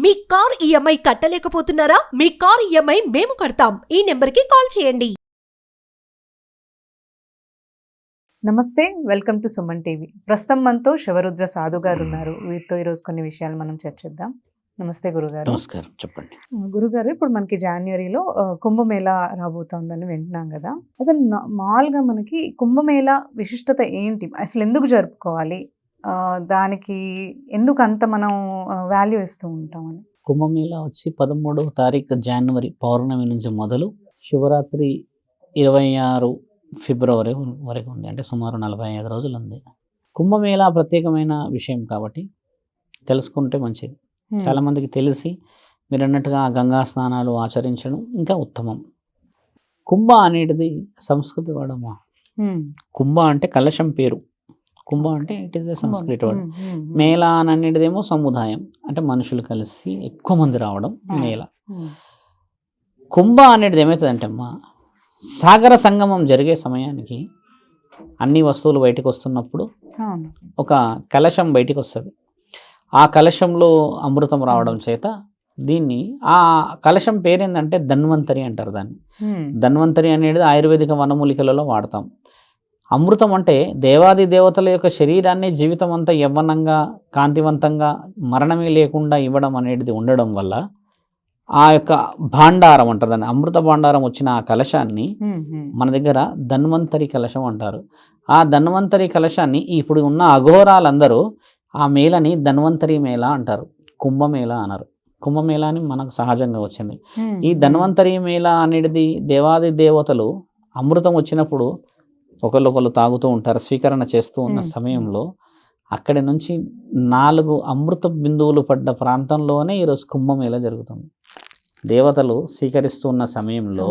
మీ car EMI కట్టలేకపోతున్నారా? మీ car EMI మేము కడతాం. ఈ నెంబర్కి కాల్ చేయండి. నమస్తే, వెల్కమ్ టు సుమన్ టీవీ. ప్రస్తుతం మనతో శివరుద్ర సాధు గారు ఉన్నారు. వీరితో ఈరోజు కొన్ని విషయాలు మనం చర్చిద్దాం. నమస్తే గురుగారు. నమస్కారం, చెప్పండి. గురుగారు, ఇప్పుడు మనకి జనవరిలో కుంభమేళా రాబోతోందని వింటున్నాం కదా. అసలు మామూలుగా మనకి కుంభమేళా విశిష్టత ఏంటి? అసలు ఎందుకు జరుపుకోవాలి? దానికి ఎందుకు అంత మనం వాల్యూ ఇస్తూ ఉంటామని? కుంభమేళా వచ్చి 13వ తారీఖు జనవరి పౌర్ణమి నుంచి మొదలు శివరాత్రి 26 ఫిబ్రవరి వరకు ఉంది. అంటే సుమారు 45 రోజులు ఉంది. కుంభమేళా ప్రత్యేకమైన విషయం కాబట్టి తెలుసుకుంటే మంచిది. చాలామందికి తెలిసి మీరు అన్నట్టుగా గంగా స్నానాలు ఆచరించడం ఇంకా ఉత్తమం. కుంభ అనేటిది సంస్కృతి వాడమ్మా. కుంభ అంటే కలశం పేరు. కుంభ అంటే ఇట్ ఈస్ ద సంస్కృతి వర్డ్. మేళా అనేటిదేమో సముదాయం, అంటే మనుషులు కలిసి ఎక్కువ మంది రావడం మేళ. కుంభ అనేది ఏమవుతుందంటే అమ్మా, సాగర సంగమం జరిగే సమయానికి అన్ని వస్తువులు బయటకు వస్తున్నప్పుడు ఒక కలశం బయటికి వస్తుంది. ఆ కలశంలో అమృతం రావడం చేత దీన్ని, ఆ కలశం పేరేందంటే ధన్వంతరి అంటారు దాన్ని. ధన్వంతరి అనేది ఆయుర్వేదిక వనమూలికలలో వాడతాం. అమృతం అంటే దేవాది దేవతల యొక్క శరీరాన్ని జీవితం అంతా యవ్వనంగా కాంతివంతంగా మరణమే లేకుండా ఇవ్వడం అనేది ఉండడం వల్ల ఆ యొక్క భాండారం అంటారు దాన్ని, అమృత భాండారం వచ్చిన ఆ కలశాన్ని మన దగ్గర ధన్వంతరి కలశం అంటారు. ఆ ధన్వంతరి కలశాన్ని ఇప్పుడు ఉన్న అఘోరాలందరూ ఆ మేళని ధన్వంతరి మేళ అంటారు, కుంభమేళ అనరు. కుంభమేళ అని మనకు సహజంగా వచ్చింది. ఈ ధన్వంతరి మేళ అనేది దేవాది దేవతలు అమృతం వచ్చినప్పుడు ఒకళ్ళు తాగుతూ ఉంటారు. స్వీకరణ చేస్తూ ఉన్న సమయంలో అక్కడి నుంచి 4 అమృత బిందువులు పడ్డ ప్రాంతంలోనే ఈరోజు కుంభమేళ జరుగుతుంది. దేవతలు స్వీకరిస్తున్న సమయంలో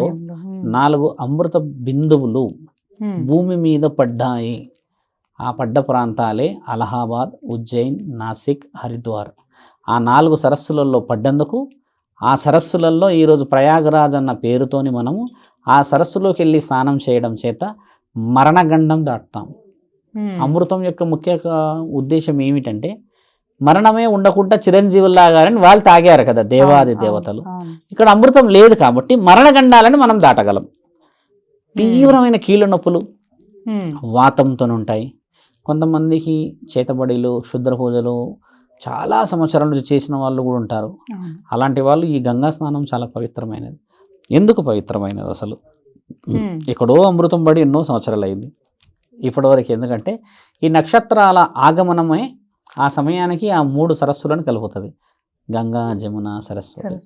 4 అమృత బిందువులు భూమి మీద పడ్డాయి. ఆ పడ్డ ప్రాంతాలే అలహాబాద్, ఉజ్జయిన్, నాసిక్, హరిద్వార్. ఆ 4 సరస్సులలో పడ్డందుకు ఆ సరస్సులలో ఈరోజు ప్రయాగరాజ్ అన్న పేరుతోని మనము ఆ సరస్సులోకి వెళ్ళి స్నానం చేయడం చేత మరణగండం దాటుతాం. అమృతం యొక్క ముఖ్య ఉద్దేశం ఏమిటంటే మరణమే ఉండకుండా చిరంజీవుల్లాగారని వాళ్ళు తాగారు కదా దేవాది దేవతలు. ఇక్కడ అమృతం లేదు కాబట్టి మరణగండాలని మనం దాటగలం. తీవ్రమైన కీళ్ళ నొప్పులు వాతంతో ఉంటాయి. కొంతమందికి చేతబడిలు, క్షుద్ర పూజలు చాలా సంవత్సరాలు చేసిన వాళ్ళు కూడా ఉంటారు. అలాంటి వాళ్ళు ఈ గంగా స్నానం చాలా పవిత్రమైనది. ఎందుకు పవిత్రమైనది? అసలు ఎక్కడో అమృతం పడి ఎన్నో సంవత్సరాలు అయింది ఇప్పటివరకు. ఎందుకంటే ఈ నక్షత్రాల ఆగమనమే ఆ సమయానికి ఆ 3 సరస్సులను కలుపుతుంది, గంగా, జమున, సరస్వతి.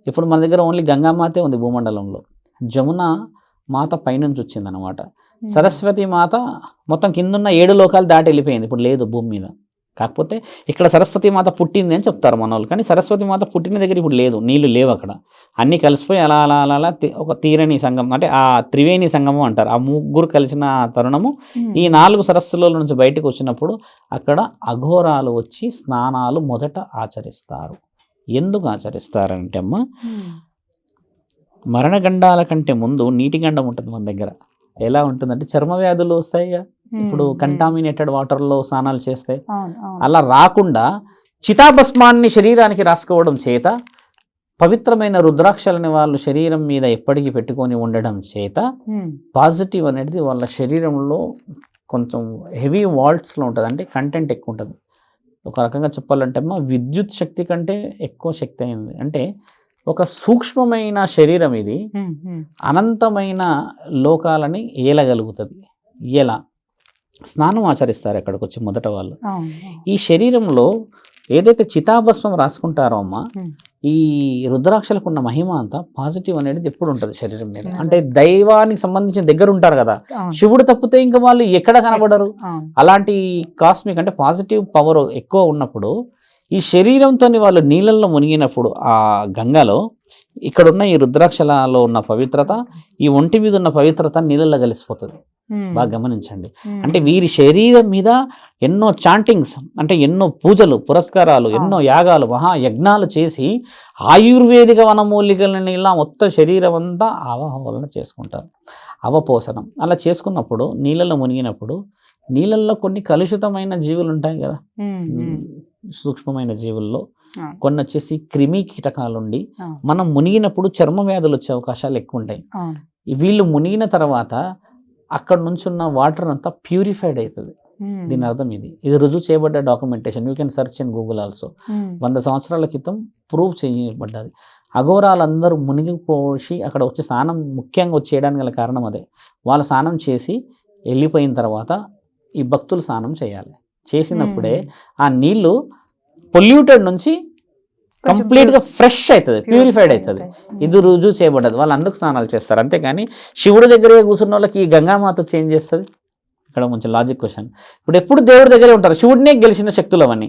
ఇప్పుడు మన దగ్గర ఓన్లీ గంగామాతే ఉంది భూమండలంలో. జమున మాత పైనుంచి వచ్చిందనమాట. సరస్వతి మాత మొత్తం కిందున్న 7 లోకాలు దాటి వెళ్ళిపోయింది, ఇప్పుడు లేదు భూమి మీద. కాకపోతే ఇక్కడ సరస్వతి మాత పుట్టింది అని చెప్తారు మన వాళ్ళు, కానీ సరస్వతి మాత పుట్టిన దగ్గర ఇప్పుడు లేదు, నీళ్లు లేవు అక్కడ. అన్నీ కలిసిపోయి అలా అలా అలా అలా ఒక తీరని సంగమం, అంటే ఆ త్రివేణి సంగమం అంటారు. ఆ 3 కలిసిన తరుణము ఈ 4 సరస్సుల నుంచి బయటకు వచ్చినప్పుడు అక్కడ అఘోరాలు వచ్చి స్నానాలు మొదట ఆచరిస్తారు. ఎందుకు ఆచరిస్తారంటే అమ్మ, మరణగండాల కంటే ముందు నీటి గండం ఉంటుంది మన దగ్గర. ఎలా ఉంటుందంటే చర్మ వ్యాధులు వస్తాయిగా ఇప్పుడు కంటామినేటెడ్ వాటర్లో స్నానాలు చేస్తే. అలా రాకుండా చితాభస్మాన్ని శరీరానికి రాసుకోవడం చేత, పవిత్రమైన రుద్రాక్షలని వాళ్ళు శరీరం మీద ఎప్పటికీ పెట్టుకొని ఉండడం చేత పాజిటివ్ అనేది వాళ్ళ శరీరంలో కొంచెం హెవీ వాల్ట్స్లో ఉంటుంది, అంటే కంటెంట్ ఎక్కువ ఉంటుంది. ఒక రకంగా చెప్పాలంటే అమ్మ, విద్యుత్ శక్తి కంటే ఎక్కువ శక్తి అయింది. అంటే ఒక సూక్ష్మమైన శరీరం ఇది అనంతమైన లోకాలని ఏలగలుగుతుంది. ఎలా స్నానం ఆచరిస్తారు అక్కడికి వచ్చి మొదట వాళ్ళు. ఈ శరీరంలో ఏదైతే చితాభస్మం రాసుకుంటారో అమ్మ, ఈ రుద్రాక్షలకు ఉన్న మహిమ అంతా పాజిటివ్ అనేది ఎప్పుడు ఉంటుంది శరీరం మీద. అంటే దైవానికి సంబంధించిన దగ్గర ఉంటారు కదా, శివుడు తప్పితే ఇంకా వాళ్ళు ఎక్కడ కనబడరు. అలాంటి కాస్మిక్ అంటే పాజిటివ్ పవర్ ఎక్కువ ఉన్నప్పుడు ఈ శరీరంతో వాళ్ళు నీళ్ళల్లో మునిగినప్పుడు ఆ గంగలో ఇక్కడున్న ఈ రుద్రాక్షలలో ఉన్న పవిత్రత, ఈ ఒంటి మీద ఉన్న పవిత్రత నీళ్ళల్లో కలిసిపోతుంది. బాగా గమనించండి. అంటే వీరి శరీరం మీద ఎన్నో చాంటింగ్స్, అంటే ఎన్నో పూజలు, పురస్కారాలు, ఎన్నో యాగాలు, మహాయజ్ఞాలు చేసి ఆయుర్వేదిక వనమూలికలని ఇలా మొత్తం శరీరం అంతా ఆవాహన చేసుకుంటారు. అవపోసనం అలా చేసుకున్నప్పుడు నీళ్ళలో మునిగినప్పుడు నీళ్ళల్లో కొన్ని కలుషితమైన జీవులు ఉంటాయి కదా, సూక్ష్మమైన జీవుల్లో అవును. కొన్ని వచ్చేసి క్రిమి కీటకాలు ఉండి అవును. మనం మునిగినప్పుడు చర్మ వ్యాధులు వచ్చే అవకాశాలు ఎక్కువ ఉంటాయి. అవును. వీళ్ళు మునిగిన తర్వాత అక్కడ నుంచి ఉన్న వాటర్ అంతా ప్యూరిఫైడ్ అవుతుంది. దీని అర్థం ఇది రుజువు చేయబడ్డ documentation. You can search in Google also. 100 సంవత్సరాల క్రితం ప్రూవ్ చేయబడ్డది. అఘోరాలందరూ మునిగిపోసి అక్కడ వచ్చి స్నానం ముఖ్యంగా వచ్చేయడానికి గల కారణం అదే. వాళ్ళు స్నానం చేసి వెళ్ళిపోయిన తర్వాత ఈ భక్తులు స్నానం చేయాలి. చేసినప్పుడే ఆ నీళ్లు పొల్యూటెడ్ నుంచి కంప్లీట్గా ఫ్రెష్ అవుతుంది, ప్యూరిఫైడ్ అవుతుంది. ఇది రుజువు చేయబడ్డది. వాళ్ళు అందుకు స్నానాలు చేస్తారు. అంతేకాని శివుడి దగ్గరే కూర్చున్న వాళ్ళకి ఈ గంగామాత చేంజ్ చేస్తుంది. ఇక్కడ మంచి లాజిక్ క్వశ్చన్. ఇప్పుడు ఎప్పుడు దేవుడి దగ్గరే ఉంటారు, శివుడినే గెలిచిన శక్తులు అవన్నీ.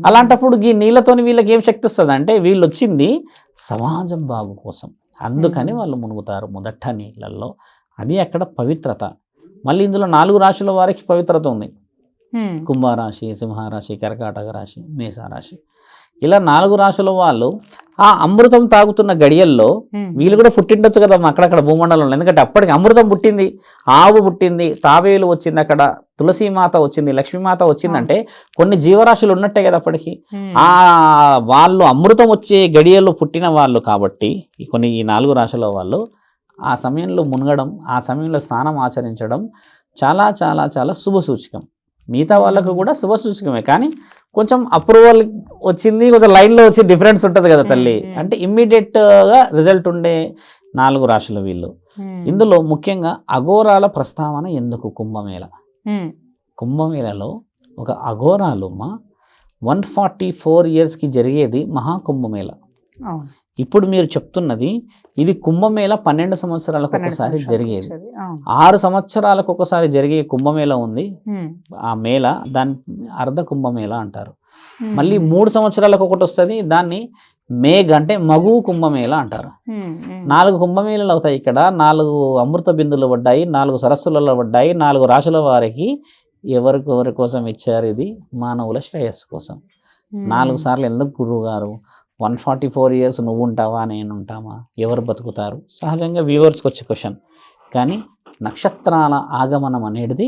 అలాంటప్పుడు ఈ నీళ్ళతోని వీళ్ళకి ఏం శక్తి వస్తుంది అంటే వీళ్ళు వచ్చింది సమాజం బాగు కోసం, అందుకని వాళ్ళు మునుగుతారు మొదట నీళ్ళల్లో. అది అక్కడ పవిత్రత. మళ్ళీ ఇందులో 4 రాశుల వారికి పవిత్రత ఉంది. కుంభరాశి, సింహరాశి, కర్కాటక రాశి, మేషరాశి. ఇలా 4 రాశుల వాళ్ళు ఆ అమృతం తాగుతున్న గడియల్లో వీళ్ళు కూడా పుట్టిండొచ్చు కదా అక్కడక్కడ భూమండలంలో. ఎందుకంటే అప్పటికి అమృతం పుట్టింది, ఆవు పుట్టింది, తాబేలు వచ్చింది, అక్కడ తులసీమాత వచ్చింది, లక్ష్మీమాత వచ్చిందంటే కొన్ని జీవరాశులు ఉన్నట్టే కదా అప్పటికి. ఆ వాళ్ళు అమృతం వచ్చే గడియల్లో పుట్టిన వాళ్ళు కాబట్టి కొన్ని ఈ 4 రాశుల వాళ్ళు ఆ సమయంలో మునగడం, ఆ సమయంలో స్నానం ఆచరించడం చాలా చాలా చాలా శుభసూచకం. మిగతా వాళ్ళకు కూడా శుభసూచకమే, కానీ కొంచెం అప్రూవల్ వచ్చింది, కొంచెం లైన్లో వచ్చి డిఫరెన్స్ ఉంటుంది కదా తల్లి. అంటే ఇమ్మీడియట్గా రిజల్ట్ ఉండే 4 రాశులు వీళ్ళు. ఇందులో ముఖ్యంగా అఘోరాల ప్రస్తావన ఎందుకు? కుంభమేళలో ఒక అఘోరాలు 144 ఇయర్స్కి జరిగేది మహాకుంభమేళ. ఇప్పుడు మీరు చెప్తున్నది ఇది కుంభమేళ 12 సంవత్సరాలకు ఒకసారి జరిగేది. 6 సంవత్సరాలకు ఒకసారి జరిగే కుంభమేళ ఉంది. ఆ మేళ దాన్ని అర్ధ కుంభమేళ అంటారు. మళ్ళీ 3 సంవత్సరాలకు ఒకటి వస్తుంది, దాన్ని మేఘ అంటే మగు కుంభమేళ అంటారు. 4 కుంభమేళలు అవుతాయి. ఇక్కడ 4 అమృత బిందులు పడ్డాయి, 4 సరస్సులలో పడ్డాయి. 4 రాశుల వారికి ఎవరి కోసం ఇచ్చారు? ఇది మానవుల శ్రేయస్సు కోసం. 4 సార్లు ఎందుకు గురువు గారు 144 ఇయర్స్ నువ్వు ఉంటావా, నేను ఉంటామా, ఎవరు బతుకుతారు? సహజంగా వ్యూవర్స్కి వచ్చే క్వశ్చన్. కానీ నక్షత్రాల ఆగమనం అనేది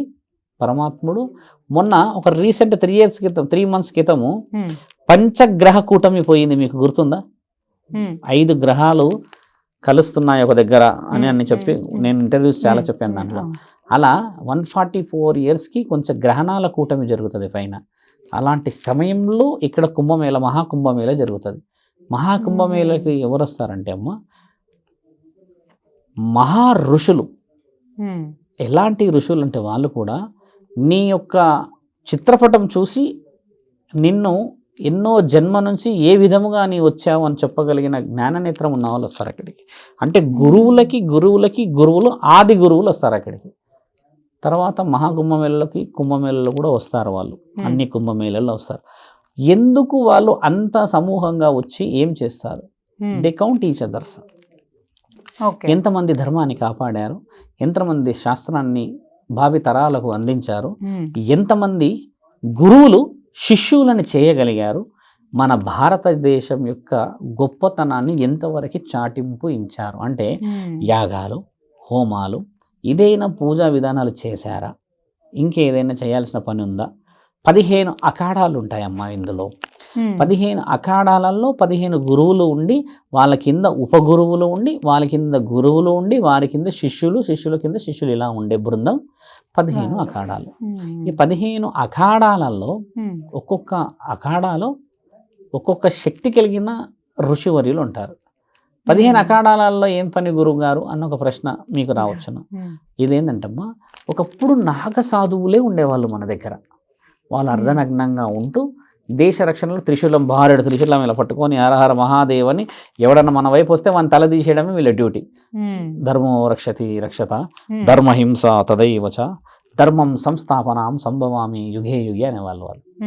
పరమాత్ముడు మొన్న ఒక రీసెంట్ 3 మంత్స్ క్రితము పంచగ్రహ కూటమి పోయింది, మీకు గుర్తుందా? 5 గ్రహాలు కలుస్తున్నాయి ఒక దగ్గర అని చెప్పి నేను ఇంటర్వ్యూస్ చాలా చెప్పాను దాంట్లో. అలా 144 ఇయర్స్కి కొంచెం గ్రహణాల కూటమి జరుగుతుంది పైన. అలాంటి సమయంలో ఇక్కడ కుంభమేళ, మహాకుంభమేళ జరుగుతుంది. మహాకుంభమేళకి ఎవరు వస్తారంటే అమ్మ, మహా ఋషులు. ఎలాంటి ఋషులు అంటే వాళ్ళు కూడా నీ యొక్క చిత్రపటం చూసి నిన్ను ఎన్నో జన్మ నుంచి ఏ విధముగా నీ వచ్చావు అని చెప్పగలిగిన జ్ఞాననేత్రం ఉన్న వాళ్ళు వస్తారు అక్కడికి. అంటే గురువులు ఆది గురువులు వస్తారు అక్కడికి. తర్వాత మహాకుంభమేళలకి కుంభమేళలో కూడా వస్తారు వాళ్ళు, అన్ని కుంభమేళల్లో వస్తారు. ఎందుకు వాళ్ళు అంత సమూహంగా వచ్చి ఏం చేస్తారు? They count each others. ఎంతమంది ధర్మాన్ని కాపాడారు, ఎంతమంది శాస్త్రాన్ని భావి తరాలకు అందించారు, ఎంతమంది గురువులు శిష్యులను చేయగలిగారు, మన భారతదేశం యొక్క గొప్పతనాన్ని ఎంతవరకు చాటింపు ఇచ్చారు. అంటే యాగాలు, హోమాలు, ఇదైనా పూజా విధానాలు చేశారా? ఇంకేదైనా చేయాల్సిన పని ఉందా? 15 అఖాడాలు ఉంటాయమ్మా ఇందులో. 15 అఖాడాలలో 15 గురువులు ఉండి, వాళ్ళ కింద ఉపగురువులు ఉండి, వాళ్ళ కింద గురువులు ఉండి, వారి కింద శిష్యుల కింద శిష్యులు, ఇలా ఉండే బృందం 15 అఖాడాలు. ఈ 15 అఖాడాలలో ఒక్కొక్క అఖాడాలో ఒక్కొక్క శక్తి కలిగిన ఋషివర్యులు ఉంటారు. 15 అఖాడాలలో ఏం పని గురువు గారు అన్న ఒక ప్రశ్న మీకు రావచ్చును. ఇదేంటంటమ్మా, ఒకప్పుడు నాగ సాధువులే ఉండేవాళ్ళు మన దగ్గర. వాళ్ళు అర్ధనగ్నంగా ఉంటూ దేశ రక్షణలో త్రిశూలం, భార్యుడు త్రిశూలం ఇలా పట్టుకొని హరహర మహాదేవని ఎవడన్నా మన వైపు వస్తే వాళ్ళని తల తీసేయడమే వీళ్ళ డ్యూటీ. ధర్మో రక్షత ధర్మహింస తదైవచ ధర్మం సంస్థాపనం సంభవామి యుగే యుగే అనేవాళ్ళు.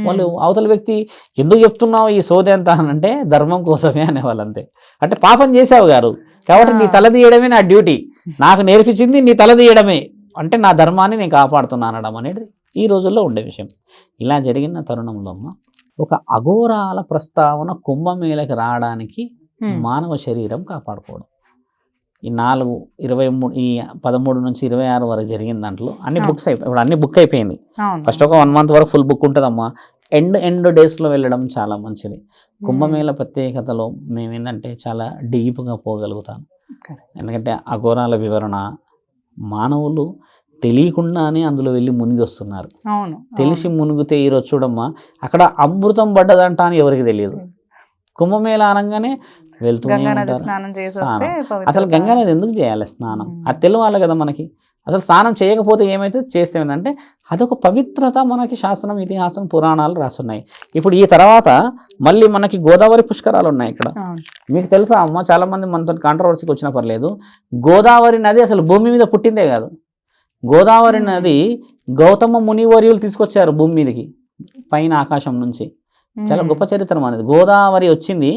వాళ్ళు అవతల వ్యక్తి ఎందుకు చెప్తున్నావు ఈ సోది అంతా అంటే ధర్మం కోసమే అనేవాళ్ళు అంతే. అంటే పాపం చేసావు గారు కాబట్టి నీ తల తీయడమే నా డ్యూటీ, నాకు నేర్పించింది నీ తల తీయడమే, అంటే నా ధర్మాన్ని నేను కాపాడుతున్నా అనడం అనేది ఈ రోజుల్లో ఉండే విషయం. ఇలా జరిగిన తరుణంలో ఒక అఘోరాల ప్రస్తావన కుంభమేళకి రావడానికి మానవ శరీరం కాపాడుకోవడం. ఈ 13 నుంచి 26 వరకు జరిగిన దాంట్లో అన్ని బుక్స్ ఇప్పుడు అన్ని బుక్ అయిపోయింది. ఫస్ట్ ఒక 1 మంత్ వరకు ఫుల్ బుక్ ఉంటుందమ్మా. ఎండ్ డేస్లో వెళ్ళడం చాలా మంచిది. కుంభమేళ ప్రత్యేకతలో మేమేంటంటే చాలా డీప్గా పోగలుగుతాం. ఎందుకంటే అఘోరాల వివరణ, మానవులు తెలియకుండానే అందులో వెళ్ళి మునిగి వస్తున్నారు. అవును, తెలిసి మునిగితే ఈరోజు చూడమ్మా అక్కడ అమృతం పడ్డదంట అని ఎవరికి తెలియదు. కుంభమేళ అనగానే వెళ్తూ గంగానది స్నానం చేసి వస్తే అసలు గంగానది ఎందుకు చేయాలి స్నానం, అది తెలియాలి కదా మనకి. అసలు స్నానం చేయకపోతే ఏమైతే చేస్తే ఏంటంటే అదొక పవిత్రత మనకి శాస్త్రం, ఇతిహాసం, పురాణాలు రాసున్నాయి. ఇప్పుడు ఈ తర్వాత మళ్ళీ మనకి గోదావరి పుష్కరాలు ఉన్నాయి ఇక్కడ. మీకు తెలుసా అమ్మ, చాలా మంది మనతో కాంట్రవర్సీకి వచ్చినా పర్లేదు, గోదావరి నది అసలు భూమి మీద పుట్టిందే కాదు. గోదావరి నది గౌతమ మునివర్యులు తీసుకొచ్చారు భూమి మీదకి పైన ఆకాశం నుంచి. చాలా గొప్ప చరిత్ర మనది. గోదావరి వచ్చింది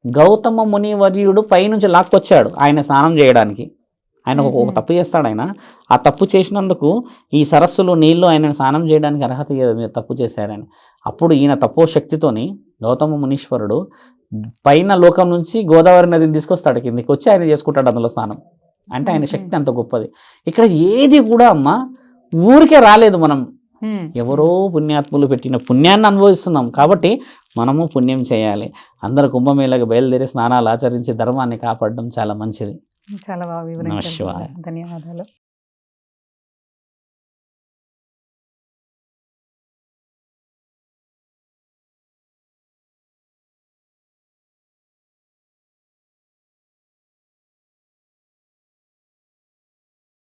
గౌతమ మునివర్యుడు పైనుంచి లాక్కొచ్చాడు ఆయన స్నానం చేయడానికి. ఆయన ఒక తప్పు చేస్తాడు. ఆయన ఆ తప్పు చేసినందుకు ఈ సరస్సులో నీళ్లు ఆయన స్నానం చేయడానికి అర్హత లేదు, మీరు తప్పు చేశారని. అప్పుడు ఈయన తపో శక్తితోని గౌతమ మునీశ్వరుడు పైన లోకం నుంచి గోదావరి నదిని తీసుకొస్తాడు, కిందికి వచ్చి ఆయన చేసుకుంటాడు అందులో స్నానం. అంటే ఆయన శక్తి అంత గొప్పది. ఇక్కడ ఏది కూడా అమ్మ ఊరికే రాలేదు, మనం ఎవరో పుణ్యాత్ములు పెట్టిన పుణ్యాన్ని అనుభవిస్తున్నాం. కాబట్టి మనము పుణ్యం చేయాలి. అందరూ కుంభమేళకు బయలుదేరి స్నానాలు ఆచరించి ధర్మాన్ని కాపాడడం చాలా మంచిది. చాలా బాగా వివరించారు. ధన్యవాదాలు.